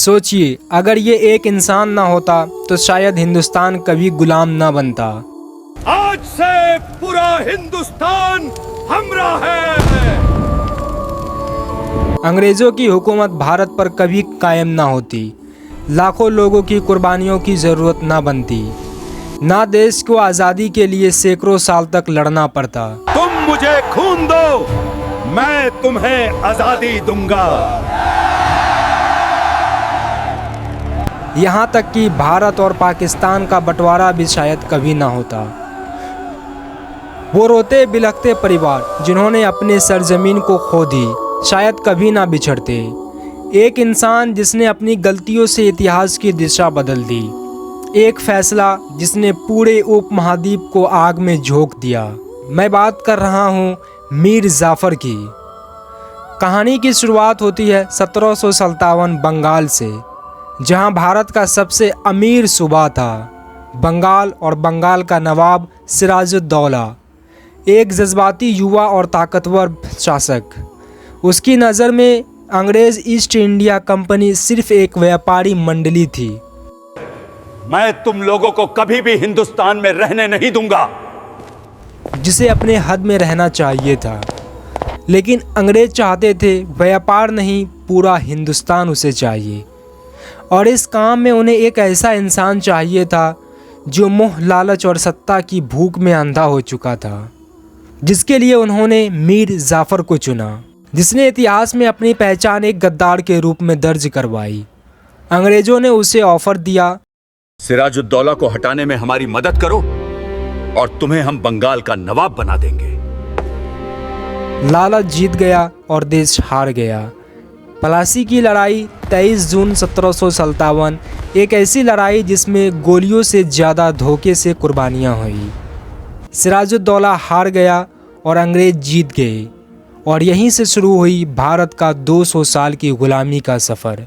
सोचिए, अगर ये एक इंसान ना होता तो शायद हिंदुस्तान कभी गुलाम ना बनता। आज से पूरा हिंदुस्तान हमरा है। अंग्रेजों की हुकूमत भारत पर कभी कायम ना होती, लाखों लोगों की कुर्बानियों की ज़रूरत ना बनती, ना देश को आज़ादी के लिए सैकड़ों साल तक लड़ना पड़ता। तुम मुझे खून दो, मैं तुम्हें आजादी दूंगा। यहाँ तक कि भारत और पाकिस्तान का बंटवारा भी शायद कभी ना होता। वो रोते बिलखते परिवार जिन्होंने अपने सरजमीन को खो दी शायद कभी ना बिछड़ते। एक इंसान जिसने अपनी गलतियों से इतिहास की दिशा बदल दी, एक फैसला जिसने पूरे उपमहाद्वीप को आग में झोंक दिया। मैं बात कर रहा हूँ मीर जाफ़र की। कहानी की शुरुआत होती है 1757 बंगाल से, जहां भारत का सबसे अमीर सूबा था बंगाल, और बंगाल का नवाब सिराजुद्दौला एक जज्बाती युवा और ताकतवर शासक। उसकी नज़र में अंग्रेज़ ईस्ट इंडिया कंपनी सिर्फ एक व्यापारी मंडली थी। मैं तुम लोगों को कभी भी हिंदुस्तान में रहने नहीं दूंगा, जिसे अपने हद में रहना चाहिए था। लेकिन अंग्रेज चाहते थे व्यापार नहीं, पूरा हिंदुस्तान उसे चाहिए। और इस काम में उन्हें एक ऐसा इंसान चाहिए था जो मोह, लालच और सत्ता की भूख में अंधा हो चुका था, जिसके लिए उन्होंने मीर जाफ़र को चुना, जिसने इतिहास में अपनी पहचान एक गद्दार के रूप में दर्ज करवाई। अंग्रेजों ने उसे ऑफर दिया, सिराजुद्दौला को हटाने में हमारी मदद करो और तुम्हें हम बंगाल का नवाब बना देंगे। लालच जीत गया और देश हार गया। प्लासी की लड़ाई 23 जून 1757, एक ऐसी लड़ाई जिसमें गोलियों से ज़्यादा धोखे से कुर्बानियाँ हुई। सिराजुद्दौला हार गया और अंग्रेज जीत गए, और यहीं से शुरू हुई भारत का 200 साल की गुलामी का सफ़र।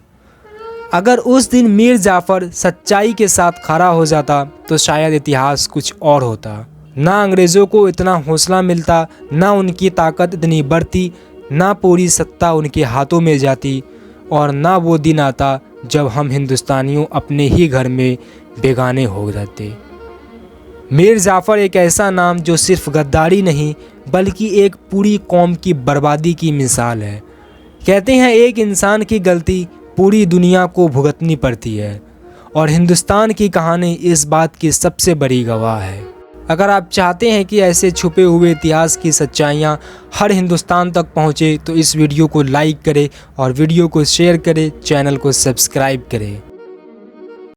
अगर उस दिन मीर जाफ़र सच्चाई के साथ खड़ा हो जाता तो शायद इतिहास कुछ और होता। ना अंग्रेज़ों को इतना हौसला मिलता, ना उनकी ताकत इतनी बढ़ती, ना पूरी सत्ता उनके हाथों में जाती, और ना वो दिन आता जब हम हिंदुस्तानियों अपने ही घर में बेगाने हो जाते। मीर जाफ़र एक ऐसा नाम जो सिर्फ गद्दारी नहीं बल्कि एक पूरी कौम की बर्बादी की मिसाल है। कहते हैं एक इंसान की गलती पूरी दुनिया को भुगतनी पड़ती है, और हिंदुस्तान की कहानी इस बात की सबसे बड़ी गवाह है। अगर आप चाहते हैं कि ऐसे छुपे हुए इतिहास की सच्चाइयाँ हर हिंदुस्तान तक पहुँचे तो इस वीडियो को लाइक करें और वीडियो को शेयर करें, चैनल को सब्सक्राइब करें।